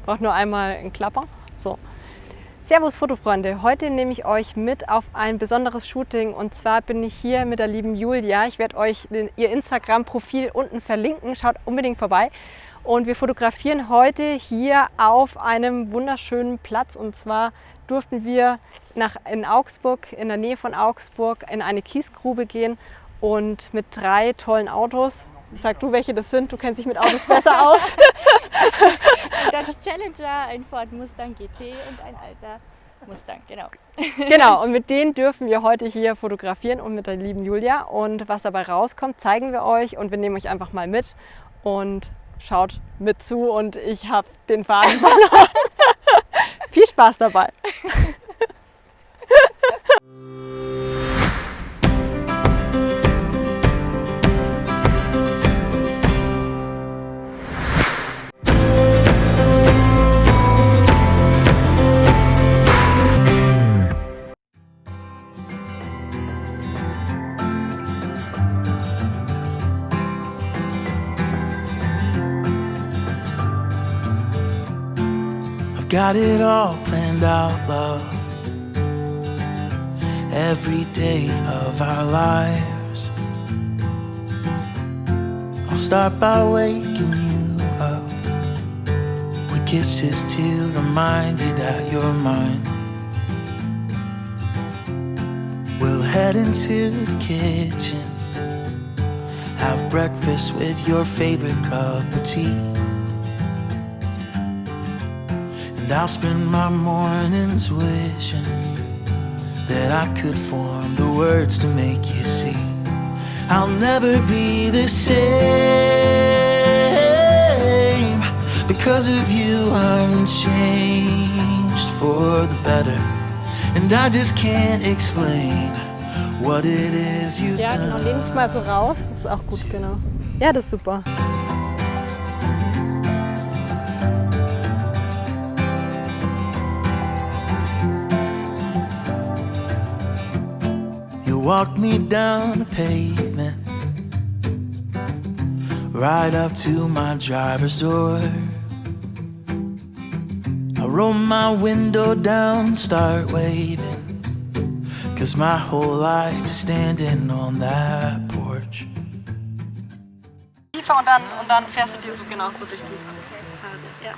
braucht nur einmal einen Klapper. So. Servus Fotofreunde, heute nehme ich euch mit auf ein besonderes Shooting und zwar bin ich hier mit der lieben Julia. Ich werde euch ihr Instagram-Profil unten verlinken, schaut unbedingt vorbei. Und wir fotografieren heute hier auf einem wunderschönen Platz und zwar durften wir in Augsburg, in der Nähe von Augsburg, in eine Kiesgrube gehen und mit 3 tollen Autos. Sag du, welche das sind, du kennst dich mit Autos besser aus. Ein Dodge Challenger, ein Ford Mustang GT und ein alter Mustang, genau. Genau, und mit denen dürfen wir heute hier fotografieren und mit der lieben Julia. Und was dabei rauskommt, zeigen wir euch und wir nehmen euch einfach mal mit und schaut mit zu und ich habe den Faden verloren. Viel Spaß dabei! Got it all planned out, love. Every day of our lives. I'll start by waking you up with kisses to remind you that you're mine. We'll head into the kitchen, have breakfast with your favorite cup of tea. And I'll spend my mornings wishing that I could form the words to make you see I'll never be the same. Because of you I'm changed for the better, and I just can't explain what it is you've Ja, genau, lehn dich mal so raus, das ist auch gut, genau. Ja, das ist super. Walk me down the pavement, right up to my driver's door. I roll my window down, start waving, 'cause my whole life is standing on that porch. Und dann fährst du dir so genau so durch die. Okay. Ja.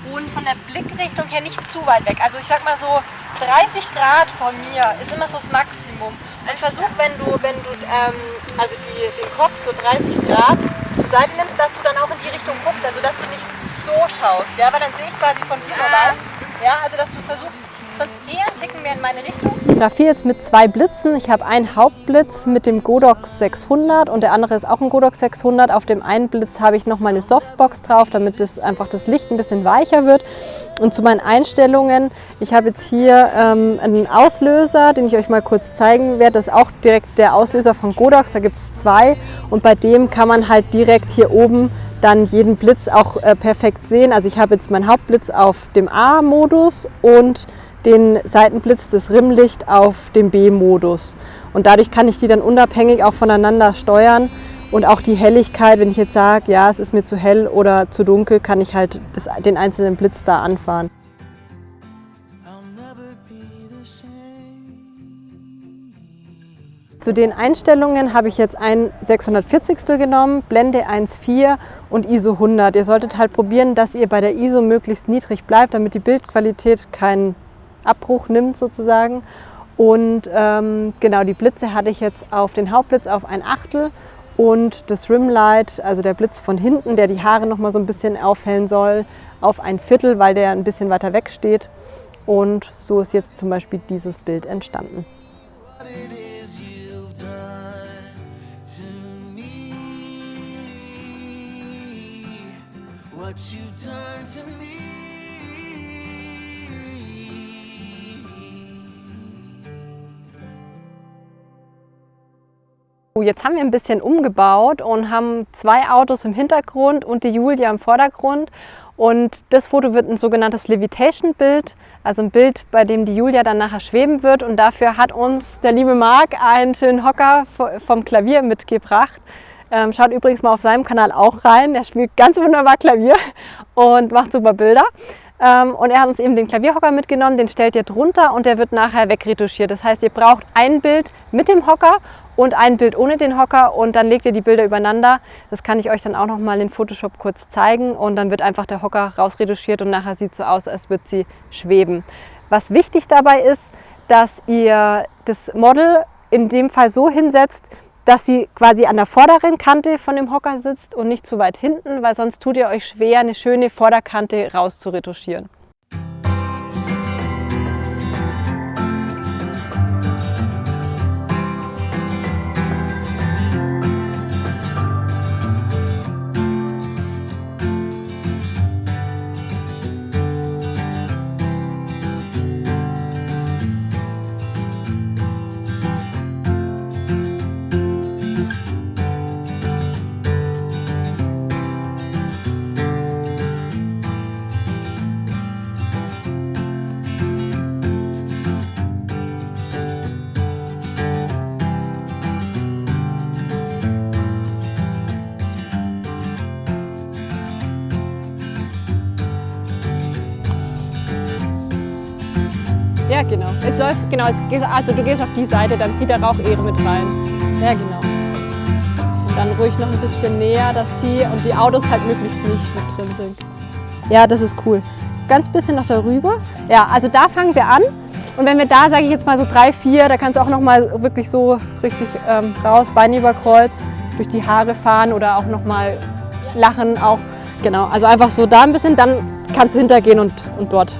Und von der Blickrichtung her nicht zu weit weg. Also ich sag mal so 30 Grad von mir ist immer so das Maximum. Und versuch, wenn du also den Kopf so 30 Grad zur Seite nimmst, dass du dann auch in die Richtung guckst, also dass du nicht so schaust, ja, weil dann sehe ich quasi von dir nur was. Ja, also dass du versuchst, sonst eher einen Ticken mehr in meine Richtung. Ich fotografiere jetzt mit 2 Blitzen. Ich habe einen Hauptblitz mit dem Godox 600 und der andere ist auch ein Godox 600. Auf dem einen Blitz habe ich noch meine Softbox drauf, damit das Licht ein bisschen weicher wird. Und zu meinen Einstellungen, ich habe jetzt hier einen Auslöser, den ich euch mal kurz zeigen werde. Das ist auch direkt der Auslöser von Godox, da gibt es 2 und bei dem kann man halt direkt hier oben dann jeden Blitz auch perfekt sehen. Also ich habe jetzt meinen Hauptblitz auf dem A-Modus und den Seitenblitz, das Rimlicht auf dem B-Modus. Und dadurch kann ich die dann unabhängig auch voneinander steuern. Und auch die Helligkeit, wenn ich jetzt sage, ja, es ist mir zu hell oder zu dunkel, kann ich halt den einzelnen Blitz da anfahren. Zu den Einstellungen habe ich jetzt ein 640stel genommen, Blende 1,4 und ISO 100. Ihr solltet halt probieren, dass ihr bei der ISO möglichst niedrig bleibt, damit die Bildqualität keinen Abbruch nimmt sozusagen. Und genau, die Blitze hatte ich jetzt auf den Hauptblitz auf 1/8 und das Rimlight, also der Blitz von hinten, der die Haare noch mal so ein bisschen aufhellen soll, auf 1/4, weil der ein bisschen weiter weg steht. Und so ist jetzt zum Beispiel dieses Bild entstanden. Jetzt haben wir ein bisschen umgebaut und haben 2 Autos im Hintergrund und die Julia im Vordergrund. Und das Foto wird ein sogenanntes Levitation-Bild, also ein Bild, bei dem die Julia dann nachher schweben wird. Und dafür hat uns der liebe Marc einen schönen Hocker vom Klavier mitgebracht. Schaut übrigens mal auf seinem Kanal auch rein. Er spielt ganz wunderbar Klavier und macht super Bilder. Und er hat uns eben den Klavierhocker mitgenommen, den stellt ihr drunter und der wird nachher wegretuschiert. Das heißt, ihr braucht ein Bild mit dem Hocker und ein Bild ohne den Hocker und dann legt ihr die Bilder übereinander. Das kann ich euch dann auch noch mal in Photoshop kurz zeigen und dann wird einfach der Hocker rausretuschiert und nachher sieht es so aus, als würde sie schweben. Was wichtig dabei ist, dass ihr das Model in dem Fall so hinsetzt, dass sie quasi an der vorderen Kante von dem Hocker sitzt und nicht zu weit hinten, weil sonst tut ihr euch schwer, eine schöne Vorderkante rauszuretuschieren. Ja, genau. Jetzt läuft genau. Also du gehst auf die Seite, dann zieht der Rauch eher mit rein. Ja, genau. Und dann ruhig noch ein bisschen näher, dass sie und die Autos halt möglichst nicht mit drin sind. Ja, das ist cool. Ganz bisschen noch darüber. Ja, also da fangen wir an. Und wenn wir da, sage ich jetzt mal so 3, 4, da kannst du auch noch mal wirklich so richtig raus, Beine über Kreuz, durch die Haare fahren oder auch noch mal lachen auch. Genau, also einfach so da ein bisschen, dann kannst du hintergehen und dort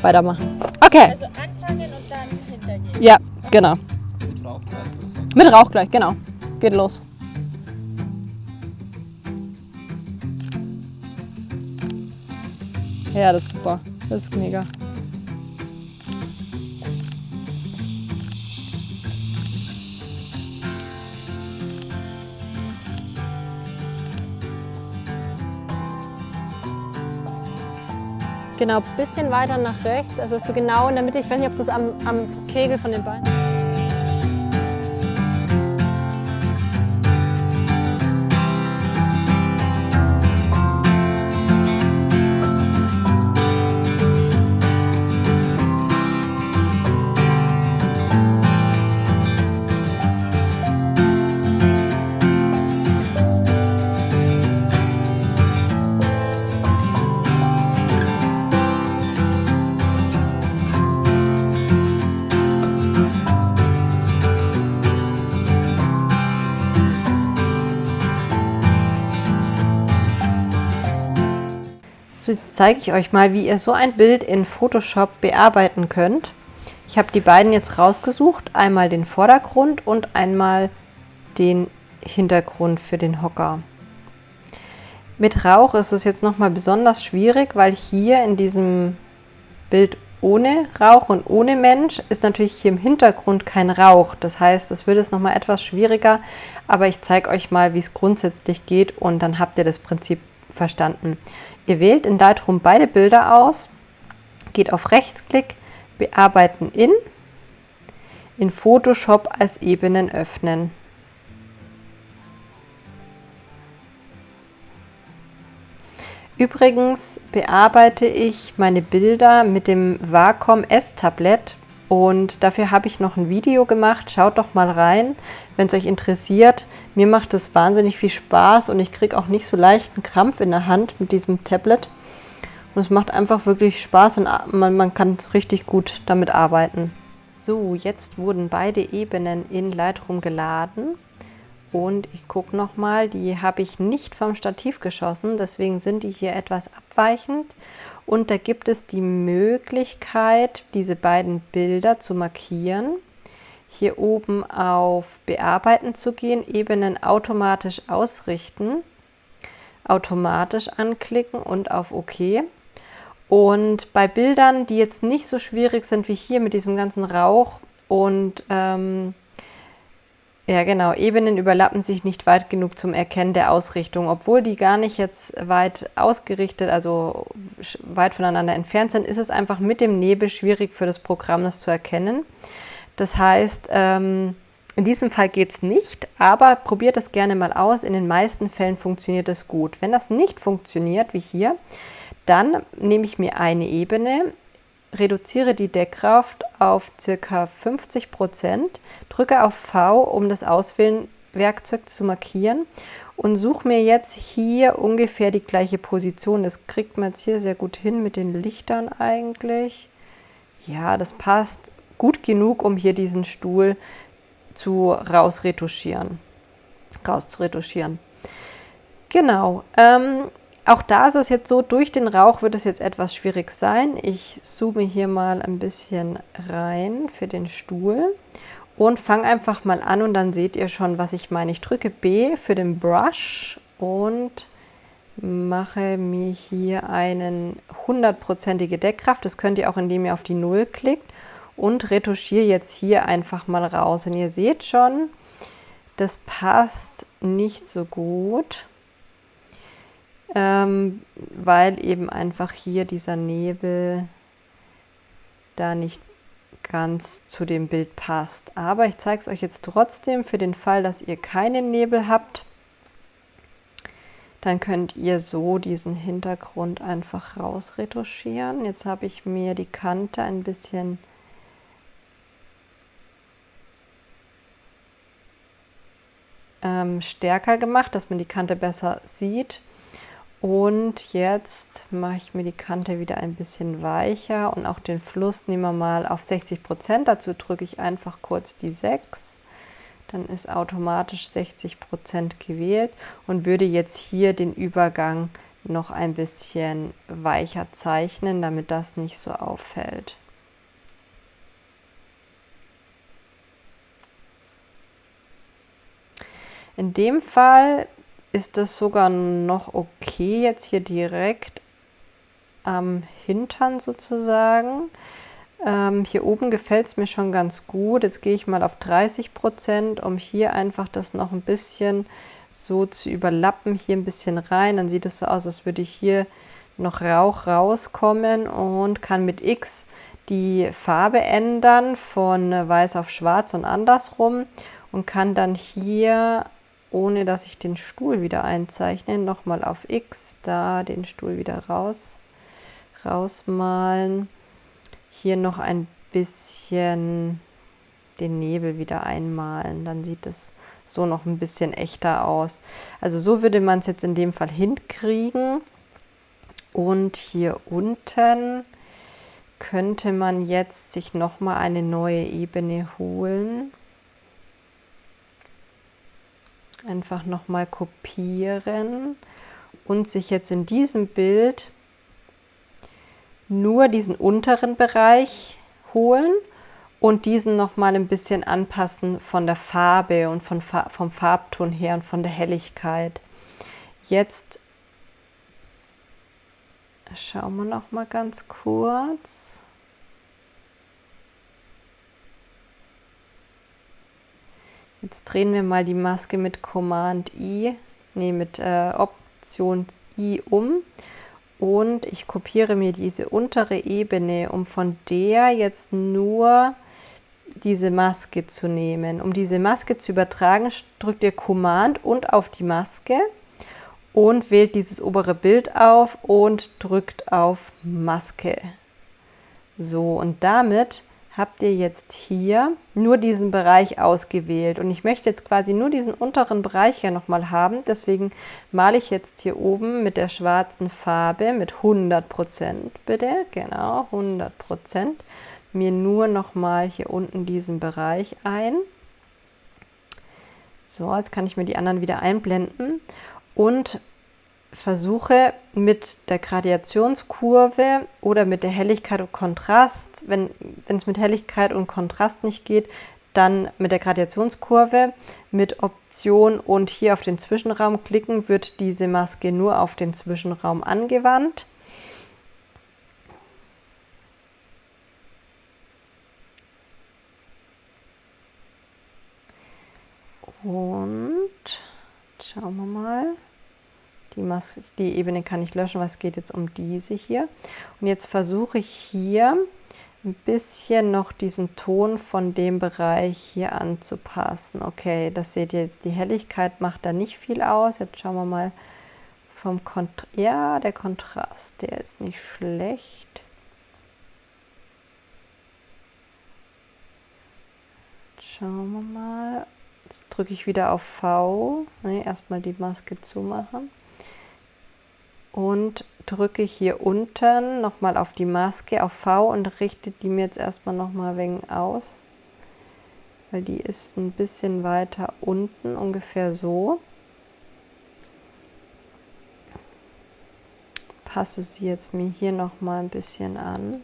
weitermachen. Okay. Also anfangen und dann hintergehen. Ja, genau. Mit Rauch gleich, genau. Geht los. Ja, das ist super. Das ist mega. Genau, ein bisschen weiter nach rechts, also dass du genau in der Mitte, ich weiß nicht, ob du es am Kegel von den Beinen. So, jetzt zeige ich euch mal, wie ihr so ein Bild in Photoshop bearbeiten könnt. Ich habe die beiden jetzt rausgesucht, einmal den Vordergrund und einmal den Hintergrund für den Hocker. Mit Rauch ist es jetzt nochmal besonders schwierig, weil hier in diesem Bild ohne Rauch und ohne Mensch ist natürlich hier im Hintergrund kein Rauch. Das heißt, es wird jetzt nochmal etwas schwieriger, aber ich zeige euch mal, wie es grundsätzlich geht und dann habt ihr das Prinzip verstanden. Ihr wählt in Lightroom beide Bilder aus, geht auf Rechtsklick, Bearbeiten in Photoshop als Ebenen öffnen. Übrigens bearbeite ich meine Bilder mit dem Wacom S-Tablet und dafür habe ich noch ein Video gemacht. Schaut doch mal rein, wenn es euch interessiert. Mir macht es wahnsinnig viel Spaß und ich kriege auch nicht so leicht einen Krampf in der Hand mit diesem Tablet. Und es macht einfach wirklich Spaß und man kann richtig gut damit arbeiten. So, jetzt wurden beide Ebenen in Lightroom geladen. Und ich gucke nochmal, die habe ich nicht vom Stativ geschossen, deswegen sind die hier etwas abweichend. Und da gibt es die Möglichkeit, diese beiden Bilder zu markieren. Hier oben auf Bearbeiten zu gehen, Ebenen automatisch ausrichten, automatisch anklicken und auf OK. Und bei Bildern, die jetzt nicht so schwierig sind wie hier mit diesem ganzen Rauch und Ja, genau. Ebenen überlappen sich nicht weit genug zum Erkennen der Ausrichtung. Obwohl die gar nicht jetzt weit ausgerichtet, also weit voneinander entfernt sind, ist es einfach mit dem Nebel schwierig für das Programm, das zu erkennen. Das heißt, in diesem Fall geht es nicht, aber probiert es gerne mal aus. In den meisten Fällen funktioniert es gut. Wenn das nicht funktioniert, wie hier, dann nehme ich mir eine Ebene, reduziere die Deckkraft auf ca. 50%, drücke auf V, um das Auswählen-Werkzeug zu markieren und suche mir jetzt hier ungefähr die gleiche Position. Das kriegt man jetzt hier sehr gut hin mit den Lichtern eigentlich. Ja, das passt gut genug, um hier diesen Stuhl rauszuretuschieren. Genau. Auch da ist es jetzt so, durch den Rauch wird es jetzt etwas schwierig sein. Ich zoome hier mal ein bisschen rein für den Stuhl und fange einfach mal an und dann seht ihr schon, was ich meine. Ich drücke B für den Brush und mache mir hier eine 100%ige Deckkraft. Das könnt ihr auch, indem ihr auf die 0 klickt und retuschiere jetzt hier einfach mal raus. Und ihr seht schon, das passt nicht so gut. Weil eben einfach hier dieser Nebel da nicht ganz zu dem Bild passt. Aber ich zeige es euch jetzt trotzdem für den Fall, dass ihr keinen Nebel habt. Dann könnt ihr so diesen Hintergrund einfach rausretuschieren. Jetzt habe ich mir die Kante ein bisschen stärker gemacht, dass man die Kante besser sieht. Und jetzt mache ich mir die Kante wieder ein bisschen weicher und auch den Fluss nehmen wir mal auf 60%. Dazu drücke ich einfach kurz die 6. Dann ist automatisch 60% gewählt und würde jetzt hier den Übergang noch ein bisschen weicher zeichnen, damit das nicht so auffällt. In dem Fall ist das sogar noch okay, jetzt hier direkt am Hintern sozusagen. Hier oben gefällt es mir schon ganz gut. Jetzt gehe ich mal auf 30%, um hier einfach das noch ein bisschen so zu überlappen. Hier ein bisschen rein, dann sieht es so aus, als würde hier noch Rauch rauskommen und kann mit X die Farbe ändern von weiß auf schwarz und andersrum und kann dann hier, ohne dass ich den Stuhl wieder einzeichne, nochmal auf X, da den Stuhl wieder rausmalen. Hier noch ein bisschen den Nebel wieder einmalen. Dann sieht es so noch ein bisschen echter aus. Also so würde man es jetzt in dem Fall hinkriegen. Und hier unten könnte man jetzt sich nochmal eine neue Ebene holen. Einfach nochmal kopieren und sich jetzt in diesem Bild nur diesen unteren Bereich holen und diesen nochmal ein bisschen anpassen von der Farbe und vom Farbton her und von der Helligkeit. Jetzt schauen wir noch mal ganz kurz. Jetzt drehen wir mal die Maske mit mit Option I um und ich kopiere mir diese untere Ebene, um von der jetzt nur diese Maske zu nehmen. Um diese Maske zu übertragen, drückt ihr Command und auf die Maske und wählt dieses obere Bild auf und drückt auf Maske. So, und damit habt ihr jetzt hier nur diesen Bereich ausgewählt. Und ich möchte jetzt quasi nur diesen unteren Bereich hier nochmal haben. Deswegen male ich jetzt hier oben mit der schwarzen Farbe mit 100% bitte, genau, 100%, mir nur nochmal hier unten diesen Bereich ein. So, jetzt kann ich mir die anderen wieder einblenden und versuche mit der Gradationskurve oder mit der Helligkeit und Kontrast, wenn es mit Helligkeit und Kontrast nicht geht, dann mit der Gradationskurve, mit Option und hier auf den Zwischenraum klicken, wird diese Maske nur auf den Zwischenraum angewandt. Und schauen wir mal. Die Ebene kann ich löschen, weil es geht jetzt um diese hier. Und jetzt versuche ich hier ein bisschen noch diesen Ton von dem Bereich hier anzupassen. Okay, das seht ihr jetzt, die Helligkeit macht da nicht viel aus. Jetzt schauen wir mal vom Kontrast. Ja, der Kontrast, der ist nicht schlecht. Schauen wir mal. Jetzt drücke ich wieder auf V. Ne, erstmal die Maske zumachen. Und drücke hier unten nochmal auf die Maske, auf V und richte die mir jetzt erstmal nochmal ein wenig aus. Weil die ist ein bisschen weiter unten, ungefähr so. Passe sie jetzt mir hier nochmal ein bisschen an.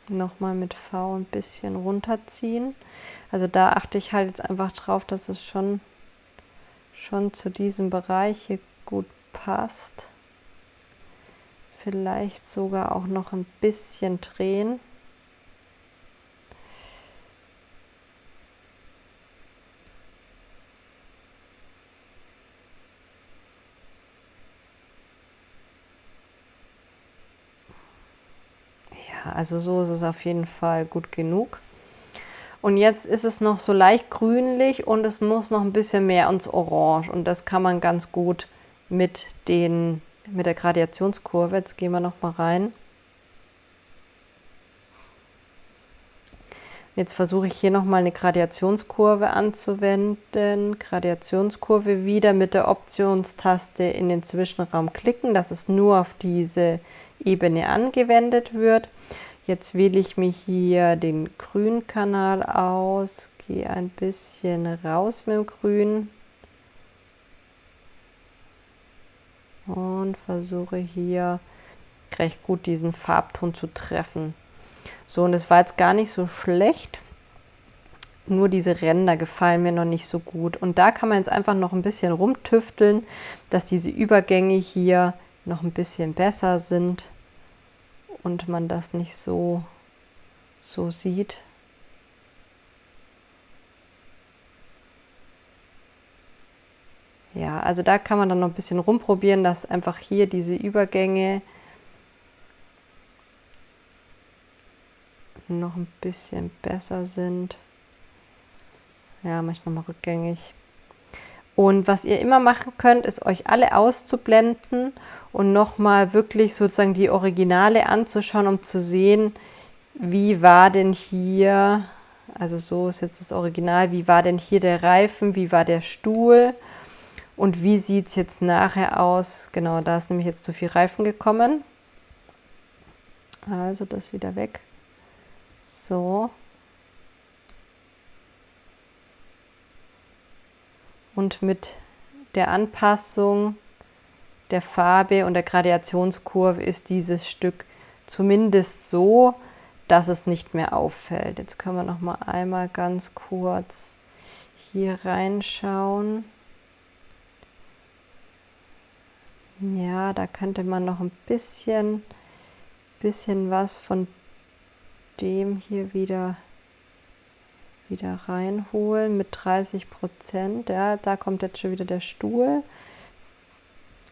Nochmal mit V ein bisschen runterziehen. Also da achte ich halt jetzt einfach drauf, dass es schon zu diesem Bereich hier gut passt. Vielleicht sogar auch noch ein bisschen drehen. Also so ist es auf jeden Fall gut genug. Und jetzt ist es noch so leicht grünlich und es muss noch ein bisschen mehr ins Orange. Und das kann man ganz gut mit der Gradationskurve. Jetzt gehen wir noch mal rein. Jetzt versuche ich hier noch mal eine Gradationskurve anzuwenden. Gradationskurve wieder mit der Optionstaste in den Zwischenraum klicken, dass es nur auf diese Ebene angewendet wird. Jetzt wähle ich mir hier den Grünkanal aus, gehe ein bisschen raus mit dem Grün und versuche hier recht gut diesen Farbton zu treffen. So, und es war jetzt gar nicht so schlecht, nur diese Ränder gefallen mir noch nicht so gut. Und da kann man jetzt einfach noch ein bisschen rumtüfteln, dass diese Übergänge hier noch ein bisschen besser sind und man das nicht so sieht. Ja, also da kann man dann noch ein bisschen rumprobieren, dass einfach hier diese Übergänge noch ein bisschen besser sind. Ja, mache ich nochmal rückgängig. Und was ihr immer machen könnt, ist euch alle auszublenden und nochmal wirklich sozusagen die Originale anzuschauen, um zu sehen, wie war denn hier, also so ist jetzt das Original, wie war denn hier der Reifen, wie war der Stuhl und wie sieht es jetzt nachher aus. Genau, da ist nämlich jetzt zu viel Reifen gekommen. Also das wieder weg. So. Und mit der Anpassung der Farbe und der Gradationskurve ist dieses Stück zumindest so, dass es nicht mehr auffällt. Jetzt können wir noch mal einmal ganz kurz hier reinschauen. Ja, da könnte man noch ein bisschen was von dem hier wieder reinholen mit 30%. Ja, da kommt jetzt schon wieder der Stuhl.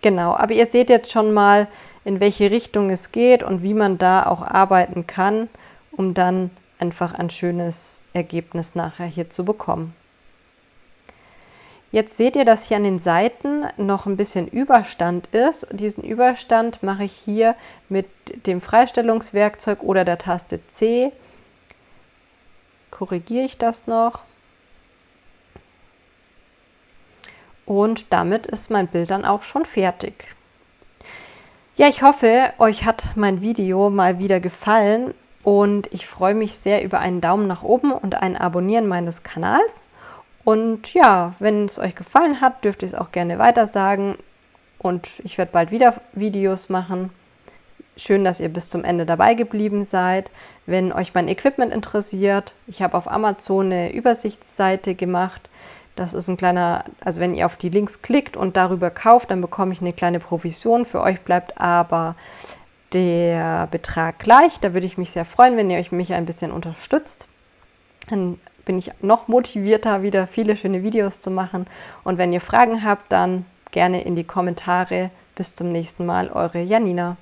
Genau, aber ihr seht jetzt schon mal, in welche Richtung es geht und wie man da auch arbeiten kann, um dann einfach ein schönes Ergebnis nachher hier zu bekommen. Jetzt seht ihr, dass hier an den Seiten noch ein bisschen Überstand ist. Diesen Überstand mache ich hier mit dem Freistellungswerkzeug oder der Taste C. Korrigiere ich das noch. Und damit ist mein Bild dann auch schon fertig. Ja, ich hoffe, euch hat mein Video mal wieder gefallen und ich freue mich sehr über einen Daumen nach oben und ein Abonnieren meines Kanals. Und ja, wenn es euch gefallen hat, dürft ihr es auch gerne weiter sagen und ich werde bald wieder Videos machen. schön, dass ihr bis zum Ende dabei geblieben seid. Wenn euch mein Equipment interessiert, ich habe auf Amazon eine Übersichtsseite gemacht. Das ist ein kleiner, also wenn ihr auf die Links klickt und darüber kauft, dann bekomme ich eine kleine Provision. Für euch bleibt aber der Betrag gleich. Da würde ich mich sehr freuen, wenn ihr mich ein bisschen unterstützt. Dann bin ich noch motivierter, wieder viele schöne Videos zu machen. Und wenn ihr Fragen habt, dann gerne in die Kommentare. Bis zum nächsten Mal, eure Janina.